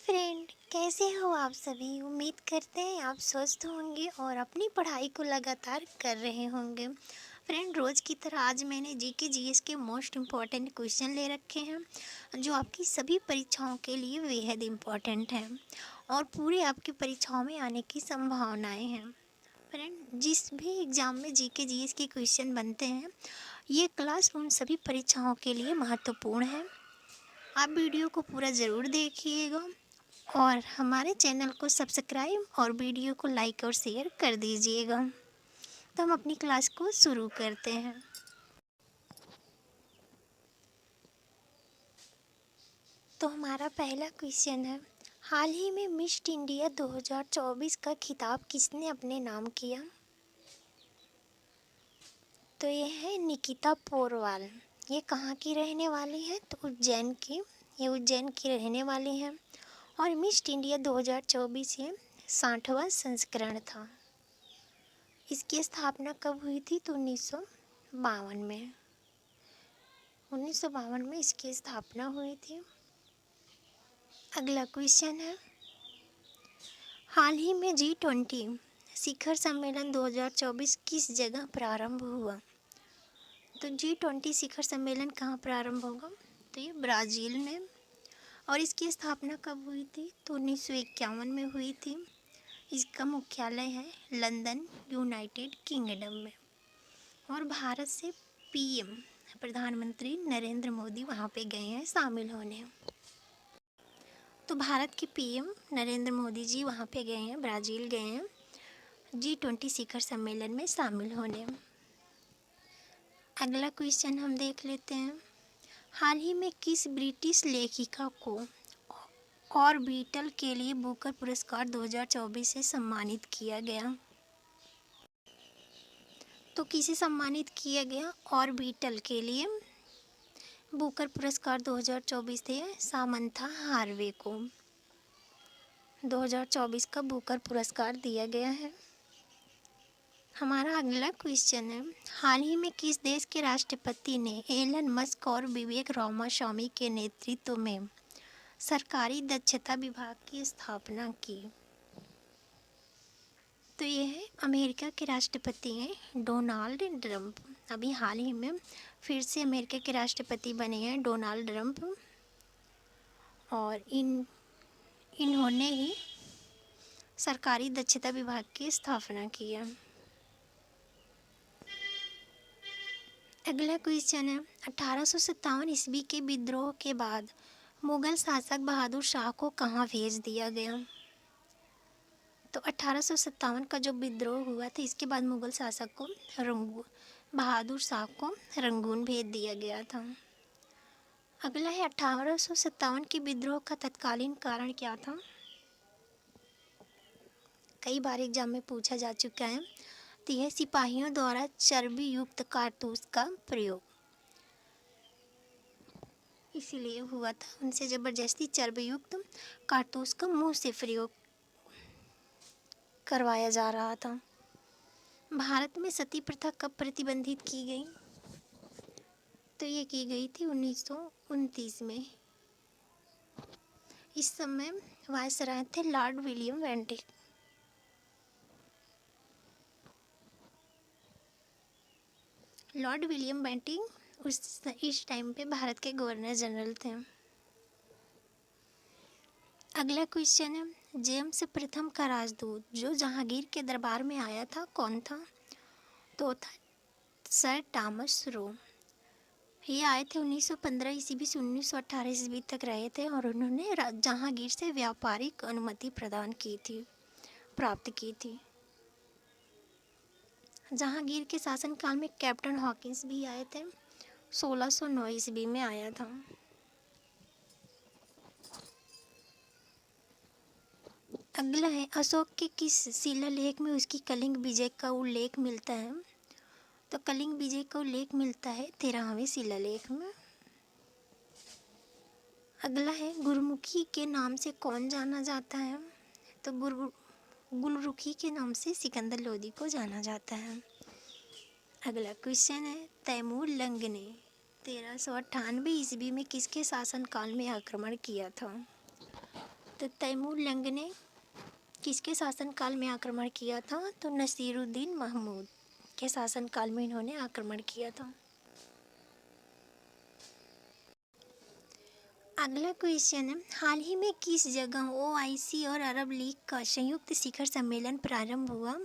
Friend, कैसे हो आप सभी। उम्मीद करते हैं आप स्वस्थ होंगे और अपनी पढ़ाई को लगातार कर रहे होंगे। फ्रेंड, रोज़ की तरह आज मैंने जीके जीएस के मोस्ट इम्पॉर्टेंट क्वेश्चन ले रखे हैं जो आपकी सभी परीक्षाओं के लिए बेहद इम्पॉर्टेंट हैं और पूरे आपकी परीक्षाओं में आने की संभावनाएं हैं। फ्रेंड, जिस भी एग्ज़ाम में जीके जीएस के क्वेश्चन बनते हैं, ये क्लास उन सभी परीक्षाओं के लिए महत्वपूर्ण है। आप वीडियो को पूरा ज़रूर देखिएगा और हमारे चैनल को सब्सक्राइब और वीडियो को लाइक और शेयर कर दीजिएगा। तो हम अपनी क्लास को शुरू करते हैं। तो हमारा पहला क्वेश्चन है, हाल ही में मिस इंडिया 2024 का खिताब किसने अपने नाम किया। तो ये है निकिता पोरवाल। ये कहाँ की रहने वाली है, तो उज्जैन की। ये उज्जैन की रहने वाली है और मिस इंडिया 2024 ये 60वां संस्करण था। इसकी स्थापना कब हुई थी, तो 1952 में। 1952 में इसकी स्थापना हुई थी। अगला क्वेश्चन है, हाल ही में G20 शिखर सम्मेलन 2024 किस जगह प्रारंभ हुआ। तो G20 शिखर सम्मेलन कहाँ प्रारंभ होगा, तो ये ब्राज़ील में। और इसकी स्थापना कब हुई थी, तो 1951 में हुई थी। इसका मुख्यालय है लंदन, यूनाइटेड किंगडम में। और भारत से पीएम प्रधानमंत्री नरेंद्र मोदी वहाँ पे गए हैं शामिल होने। तो भारत के पीएम नरेंद्र मोदी जी वहाँ पे गए हैं, ब्राज़ील गए हैं G20 शिखर सम्मेलन में शामिल होने। अगला क्वेश्चन हम देख लेते हैं, हाल ही में किस ब्रिटिश लेखिका को ऑर्बिटल के लिए बुकर पुरस्कार 2024 से सम्मानित किया गया। तो किसे सम्मानित किया गया, ऑर्बिटल के लिए बुकर पुरस्कार 2024 थे सामंथा हार्वे को 2024 का बुकर पुरस्कार दिया गया है। हमारा अगला क्वेश्चन है, हाल ही में किस देश के राष्ट्रपति ने एलन मस्क और विवेक रामास्वामी के नेतृत्व में सरकारी दक्षता विभाग की स्थापना की। तो ये है अमेरिका के राष्ट्रपति हैं डोनाल्ड ट्रंप। अभी हाल ही में फिर से अमेरिका के राष्ट्रपति बने हैं डोनाल्ड ट्रंप और इन्होंने ही सरकारी दक्षता विभाग की स्थापना की है। अगला क्वेश्चन है, 1857 ईस्वी के विद्रोह के बाद मुगल शासक बहादुर शाह को कहाँ भेज दिया गया। तो 1857 का जो विद्रोह हुआ था, इसके बाद मुगल शासक को बहादुर शाह को रंगून भेज दिया गया था। अगला है, 1857 के विद्रोह का तत्कालीन कारण क्या था। कई बार एग्जाम में पूछा जा चुका है। तो यह सिपाहियों द्वारा चर्बी युक्त कारतूस का प्रयोग इसीलिए हुआ था। उनसे जबरदस्ती चर्बी युक्त कारतूस का मुंह से प्रयोग करवाया जा रहा था। भारत में सती प्रथा कब प्रतिबंधित की गई। तो ये की गई थी 1929 में। इस समय वायसराय थे Lord William Bentinck. Lord William Bentinck इस टाइम पे भारत के गवर्नर जनरल थे। अगला क्वेश्चन है, जेम्स प्रथम का राजदूत जो जहांगीर के दरबार में आया था कौन था। तो था सर थॉमस रो। ये आए थे 1915 ईस्वी से 1918 ईस्वी तक रहे थे और उन्होंने जहांगीर से व्यापारिक अनुमति प्राप्त की थी। जहांगीर के शासनकाल में कैप्टन हॉकिंस भी आए थे, 1609 ईस्वी में आया था। अगला है, अशोक के किस शिलालेख में उसकी कलिंग विजय का उल्लेख मिलता है। तो कलिंग विजय का उल्लेख मिलता है 13वें शिलालेख में। अगला है, गुरमुखी के नाम से कौन जाना जाता है। तो गुलरुखी के नाम से सिकंदर लोदी को जाना जाता है। अगला क्वेश्चन है, तैमूर लंग ने 1398 ईस्वी में किसके शासनकाल में आक्रमण किया था। तो तैमूर लंग ने किसके शासनकाल में आक्रमण किया था? तो नसीरुद्दीन महमूद के शासनकाल में इन्होंने आक्रमण किया था। अगला क्वेश्चन है, हाल ही में किस जगह ओआईसी और अरब लीग का संयुक्त शिखर सम्मेलन प्रारंभ हुआ?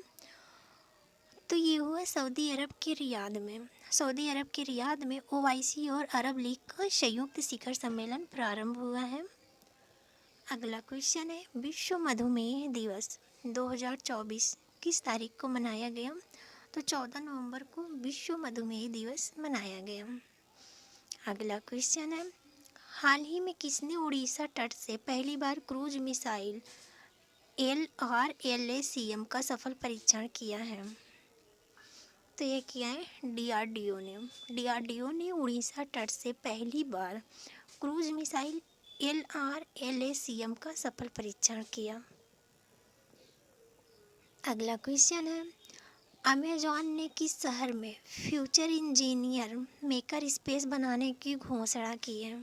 तो ये हुआ सऊदी अरब के रियाद में। सऊदी अरब के रियाद में ओआईसी और अरब लीग का संयुक्त शिखर सम्मेलन प्रारंभ हुआ है। अगला क्वेश्चन है, विश्व मधुमेह दिवस 2024 किस तारीख को मनाया गया? तो 14 नवंबर को विश्व मधुमेह दिवस मनाया गया। अगला क्वेश्चन है, हाल ही में किसने उड़ीसा तट से पहली बार क्रूज मिसाइल LRLACM का सफल परीक्षण किया है? तो ये किया है डीआरडीओ ने। डीआरडीओ ने उड़ीसा तट से पहली बार क्रूज मिसाइल LRLACM का सफल परीक्षण किया। अगला क्वेश्चन है, अमेजॉन ने किस शहर में फ्यूचर इंजीनियर मेकर स्पेस बनाने की घोषणा की है?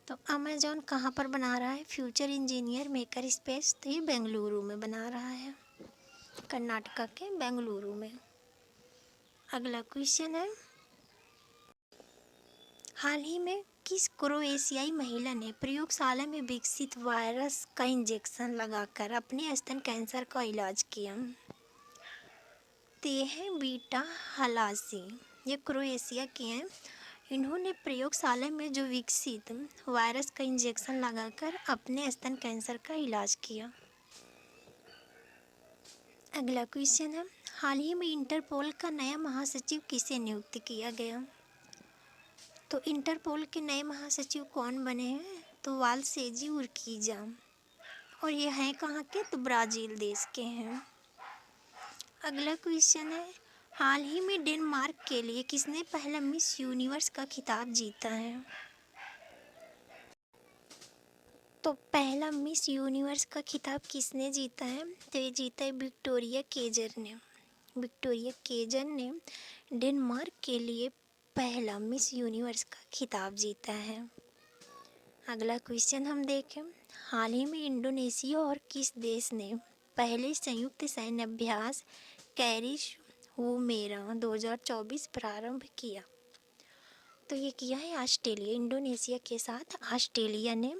तो अमेजॉन कहाँ पर बना रहा है फ्यूचर इंजीनियर मेकर स्पेस? तो ये बेंगलुरु में बना रहा है, कर्नाटका के बेंगलुरु में। अगला क्वेश्चन है, हाल ही में किस क्रोएशियाई महिला ने प्रयोगशाला में विकसित वायरस का इंजेक्शन लगाकर अपने स्तन कैंसर का इलाज किया? तो ये है बीटा हलासी, ये क्रोएशिया के हैं। इन्होंने प्रयोगशाला में जो विकसित वायरस का इंजेक्शन लगाकर अपने स्तन कैंसर का इलाज किया। अगला क्वेश्चन है, हाल ही में इंटरपोल का नया महासचिव किसे नियुक्त किया गया? तो इंटरपोल के नए महासचिव कौन बने हैं? तो वालसेजी उर्कीजा, और ये हैं कहाँ के? तो ब्राज़ील देश के हैं। अगला क्वेश्चन है, हाल ही में डेनमार्क के लिए किसने पहला मिस यूनिवर्स का खिताब जीता है? तो पहला मिस यूनिवर्स का खिताब किसने जीता है? तो ये जीता है विक्टोरिया केजर ने। विक्टोरिया केजर ने डेनमार्क के लिए पहला मिस यूनिवर्स का खिताब जीता है। अगला क्वेश्चन हम देखें, हाल ही में इंडोनेशिया और किस देश ने पहले संयुक्त सैन्य अभ्यास कैरिश वुमेरा 2024 प्रारंभ किया? तो ये किया है ऑस्ट्रेलिया। इंडोनेशिया के साथ ऑस्ट्रेलिया ने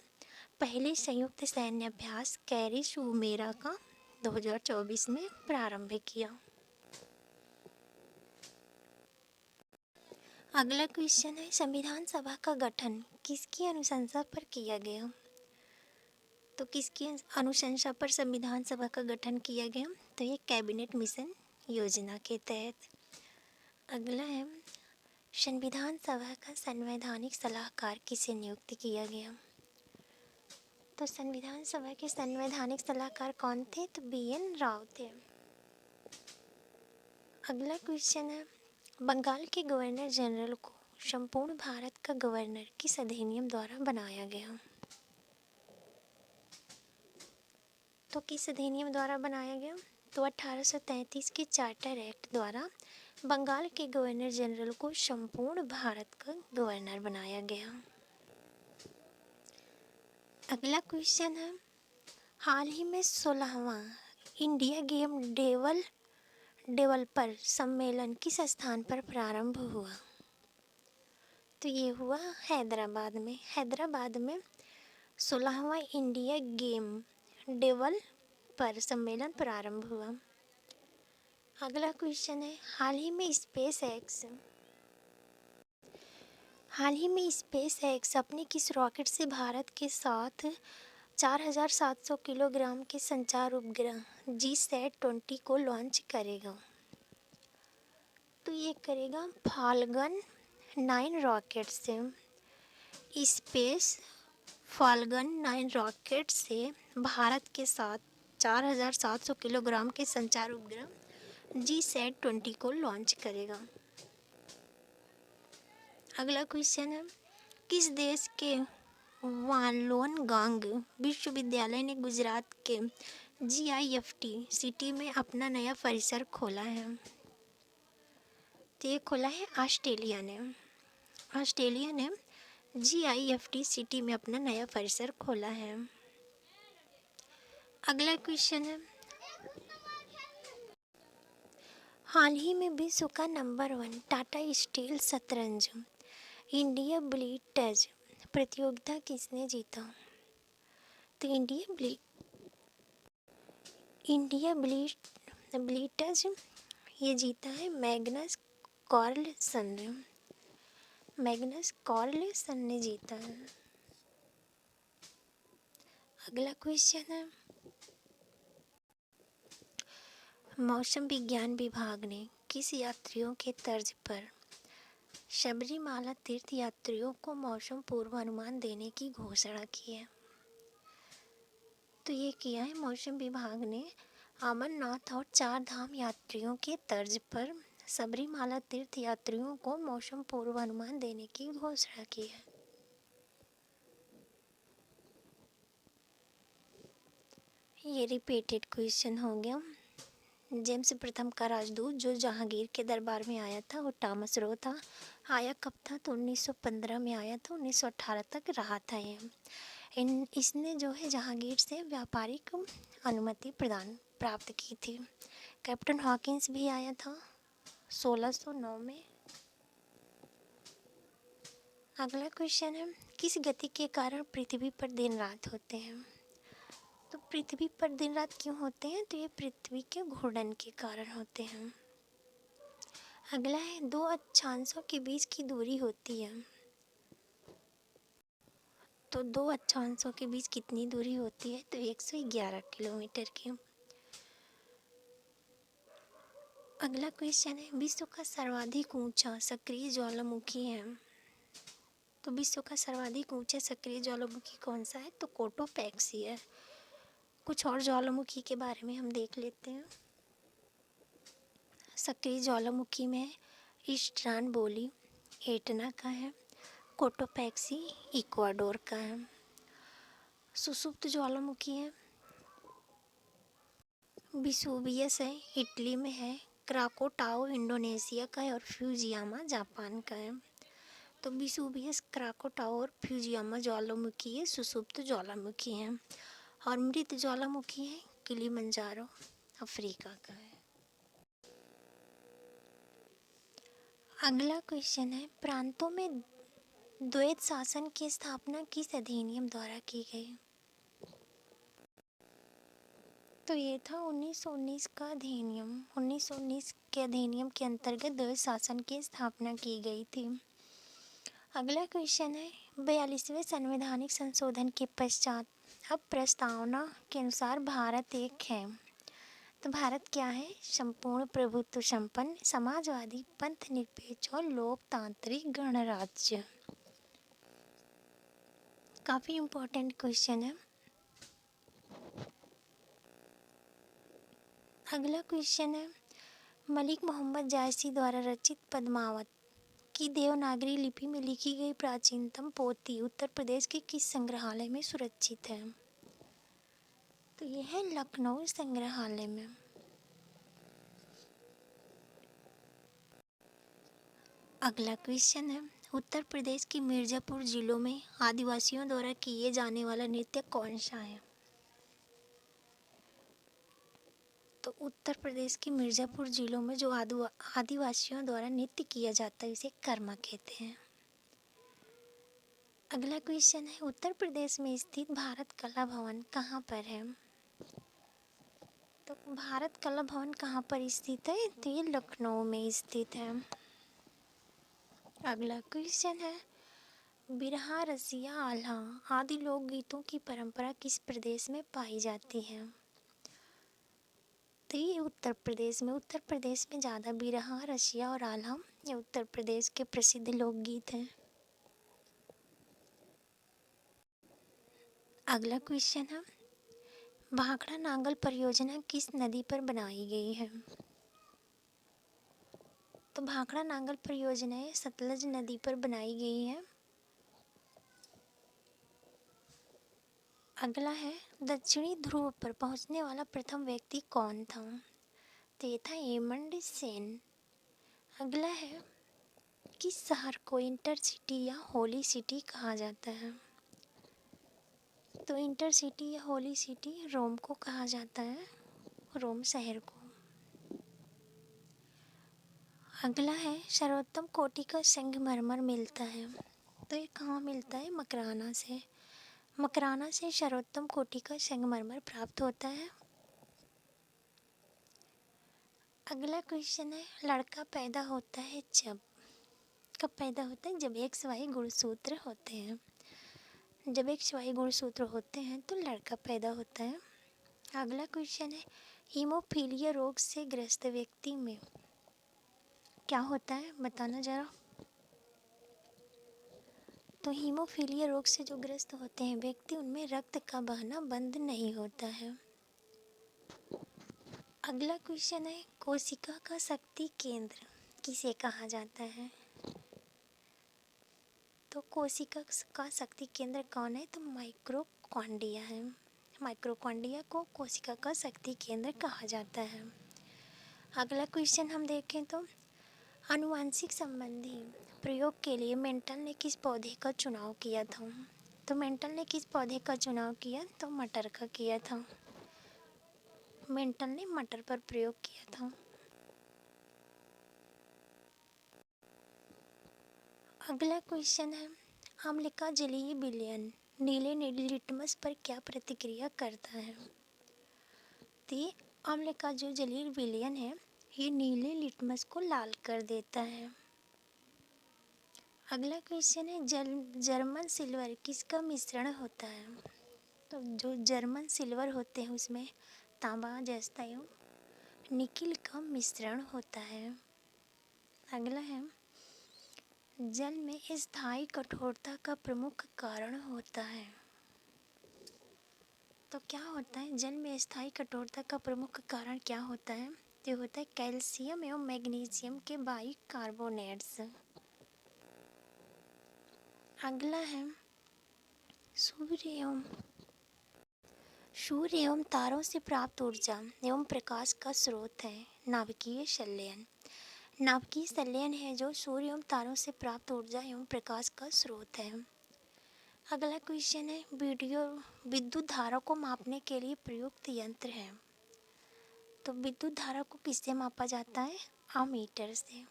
पहले संयुक्त सैन्य अभ्यास कैरिश वुमेरा का 2024 में प्रारंभ किया। अगला क्वेश्चन है, संविधान सभा का गठन किसकी अनुशंसा पर किया गया? तो किसकी अनुशंसा पर संविधान सभा का गठन किया गया? तो ये कैबिनेट मिशन योजना के तहत। अगला है, संविधान सभा का संवैधानिक सलाहकार किसे नियुक्त किया गया? तो संविधान सभा के संवैधानिक सलाहकार कौन थे? तो BN राव थे। अगला क्वेश्चन है, बंगाल के गवर्नर जनरल को संपूर्ण भारत का गवर्नर किस अधिनियम द्वारा बनाया गया? तो किस अधिनियम द्वारा बनाया गया? तो 1833 के चार्टर एक्ट द्वारा बंगाल के गवर्नर जनरल को संपूर्ण भारत का गवर्नर बनाया गया। अगला क्वेश्चन है, हाल ही में 16वां इंडिया गेम डेवलपर सम्मेलन किस स्थान पर प्रारंभ हुआ? तो ये हुआ हैदराबाद में। हैदराबाद में 16वां इंडिया गेम डेवलपर सम्मेलन प्रारंभ हुआ। अगला क्वेश्चन है, हाल ही में स्पेस एक्स अपने किस रॉकेट से भारत के साथ 4700 किलोग्राम के संचार उपग्रह GSAT-20 को लॉन्च करेगा? तो ये करेगा फाल्कन 9 रॉकेट से। स्पेस फाल्कन 9 रॉकेट से भारत के साथ 4700 किलोग्राम के संचार उपग्रह GSAT-20 को लॉन्च करेगा। अगला क्वेश्चन है, किस देश के वालोनगांग विश्वविद्यालय ने गुजरात के GIFT सिटी में अपना नया परिसर खोला है? तो ये खोला है ऑस्ट्रेलिया ने। ऑस्ट्रेलिया ने GIFT सिटी में अपना नया परिसर खोला है। अगला क्वेश्चन है, हाल ही में विश्व का नंबर 1 टाटा स्टील शतरंज इंडिया ब्लिट्ज प्रतियोगिता किसने जीता? तो इंडिया ब्लिट्ज ये जीता है मैग्नस कार्लसन ने जीता है। अगला क्वेश्चन है, मौसम विज्ञान विभाग ने किस यात्रियों के तर्ज पर शबरीमाला तीर्थ यात्रियों को मौसम पूर्वानुमान देने की घोषणा की है? तो ये किया है मौसम विभाग ने अमरनाथ और 4 धाम यात्रियों के तर्ज पर शबरीमाला तीर्थ यात्रियों को मौसम पूर्वानुमान देने की घोषणा की है। ये रिपीटेड क्वेश्चन हो गया। जेम्स प्रथम का राजदूत जो जहांगीर के दरबार में आया था वो टॉमस रो था। आया कब था? तो 1915 में आया था, 1918 तक रहा था ये। इसने जो है जहांगीर से व्यापारिक अनुमति प्राप्त की थी। कैप्टन हॉकिंस भी आया था 1609 में। अगला क्वेश्चन है, किस गति के कारण पृथ्वी पर दिन रात होते हैं? तो पृथ्वी पर दिन रात क्यों होते हैं? तो ये पृथ्वी के घूर्णन के कारण होते हैं। अगला है, 2 अक्षांशों के बीच की दूरी होती है। तो 2 अक्षांशों के बीच कितनी दूरी होती है? तो 111 किलोमीटर की। अगला क्वेश्चन है, विश्व का सर्वाधिक ऊंचा सक्रिय ज्वालामुखी है। तो विश्व का सर्वाधिक ऊंचा सक्रिय ज्वालामुखी कौन सा है? तो कोटोपैक्सी है। कुछ और ज्वालामुखी के बारे में हम देख लेते हैं। सक्रिय ज्वालामुखी में स्ट्रानबोली एटना का है, कोटोपैक्सी इक्वाडोर का है। सुसुप्त ज्वालामुखी है, विसुवियस है, इटली में है, क्राकोटाओ इंडोनेशिया का है और फ्यूजियामा जापान का है। तो विसुवियस, क्राकोटाओ और फ्यूजियामा ज्वालामुखी ये सुसुप्त ज्वालामुखी हैं। और मृत ज्वालामुखी है किलिमंजारो अफ्रीका का है। अगला क्वेश्चन है, प्रांतों में द्वैत शासन की स्थापना किस अधिनियम द्वारा की गई? तो ये था 1919 का अधिनियम। 1919 के अधिनियम के अंतर्गत द्वैत शासन की स्थापना की गई थी। अगला क्वेश्चन है, 42वें संवैधानिक संशोधन के पश्चात अब प्रस्तावना के अनुसार भारत एक है। तो भारत क्या है? संपूर्ण प्रभुत्व संपन्न समाजवादी पंथ निरपेक्ष और लोकतांत्रिक गणराज्य। काफी इम्पोर्टेंट क्वेश्चन है। अगला क्वेश्चन है, मलिक मोहम्मद जायसी द्वारा रचित पद्मावत की देवनागरी लिपि में लिखी गई प्राचीनतम पोथी उत्तर प्रदेश के किस संग्रहालय में सुरक्षित है? तो यह है लखनऊ संग्रहालय में। अगला क्वेश्चन है, उत्तर प्रदेश के मिर्जापुर जिलों में आदिवासियों द्वारा किए जाने वाला नृत्य कौन सा है? तो उत्तर प्रदेश के मिर्जापुर जिलों में जो आदिवासियों द्वारा नृत्य किया जाता है इसे कर्मा कहते हैं। अगला क्वेश्चन है, उत्तर प्रदेश में स्थित भारत कला भवन कहाँ पर है? तो भारत कला भवन कहाँ पर स्थित है? तो ये लखनऊ में स्थित है। अगला क्वेश्चन है, बिरहा, रसिया, आल्हा आदि लोकगीतों की परंपरा किस प्रदेश में पाई जाती है? तो ये उत्तर प्रदेश में ज़्यादा बिरहा, रसिया और आल्हा ये उत्तर प्रदेश के प्रसिद्ध लोकगीत हैं। अगला क्वेश्चन है, भाखड़ा नांगल परियोजना किस नदी पर बनाई गई है? तो भाखड़ा नांगल परियोजना सतलज नदी पर बनाई गई है। अगला है, दक्षिणी ध्रुव पर पहुंचने वाला प्रथम व्यक्ति कौन था? तो ये था एमंड सेन। अगला है, किस शहर को इंटरसिटी या होली सिटी कहा जाता है? तो इंटरसिटी या होली सिटी रोम को कहा जाता है, रोम शहर को। अगला है सर्वोत्तम कोटि का संगमरमर मिलता है, तो ये कहाँ मिलता है? मकराना से। मकराना से सर्वोत्तम कोटि का संगमरमर प्राप्त होता है। अगला क्वेश्चन है लड़का पैदा होता है जब? कब पैदा होता है? जब XY गुणसूत्र होते हैं। जब XY गुणसूत्र होते हैं तो लड़का पैदा होता है। अगला क्वेश्चन है हीमोफीलिया रोग से ग्रस्त व्यक्ति में क्या होता है? बताना जरा। तो हीमोफीलिया रोग से जो ग्रस्त होते हैं व्यक्ति, उनमें रक्त का बहना बंद नहीं होता है। अगला क्वेश्चन है कोशिका का शक्ति केंद्र किसे कहा जाता है? तो कोशिका का शक्ति केंद्र कौन है? तो माइक्रोकॉन्ड्रिया है। माइक्रोकॉन्ड्रिया को कोशिका का शक्ति केंद्र कहा जाता है। अगला क्वेश्चन हम देखें तो आनुवंशिक संबंधी प्रयोग के लिए मेंटल ने किस पौधे का चुनाव किया था? तो मेंटल ने किस पौधे का चुनाव किया? तो मटर का किया था। मेंटल ने मटर पर प्रयोग किया था। अगला क्वेश्चन है अम्ल का जलीय विलयन नीले लिटमस पर क्या प्रतिक्रिया करता है? तो ये अम्ल का जो जलीय विलयन है ये नीले लिटमस को लाल कर देता है। अगला क्वेश्चन है जर्मन सिल्वर किसका मिश्रण होता है? तो जो जर्मन सिल्वर होते हैं उसमें तांबा जस्ता एवं निकिल का मिश्रण होता है। अगला है जल में स्थायी कठोरता का प्रमुख कारण होता है। तो क्या होता है? जल में स्थायी कठोरता का प्रमुख कारण क्या होता है? तो होता है कैल्शियम एवं मैग्नीशियम के बाइकार्बोनेट्स। अगला है सूर्य एवं तारों से प्राप्त ऊर्जा एवं प्रकाश का स्रोत है नाभिकीय संलयन। नाभिकीय संलयन है जो सूर्य एवं तारों से प्राप्त ऊर्जा एवं प्रकाश का स्रोत है। अगला क्वेश्चन है विद्युत धारा को मापने के लिए प्रयुक्त यंत्र है। तो विद्युत धारा को किससे मापा जाता है? अमीटर से।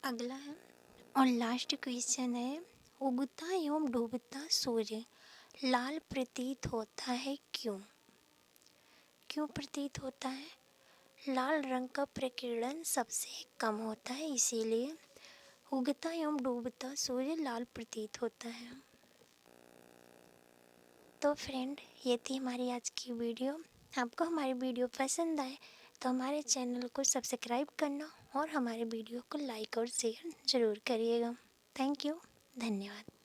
अगला है और लास्ट क्वेश्चन है उगता एवं डूबता सूर्य लाल प्रतीत होता है क्यों? क्यों प्रतीत होता है? लाल रंग का प्रकीर्णन सबसे कम होता है, इसीलिए उगता एवं डूबता सूर्य लाल प्रतीत होता है। तो फ्रेंड ये थी हमारी आज की वीडियो। आपको हमारी वीडियो पसंद आए तो हमारे चैनल को सब्सक्राइब करना और हमारे वीडियो को लाइक और शेयर ज़रूर करिएगा। Thank you. धन्यवाद।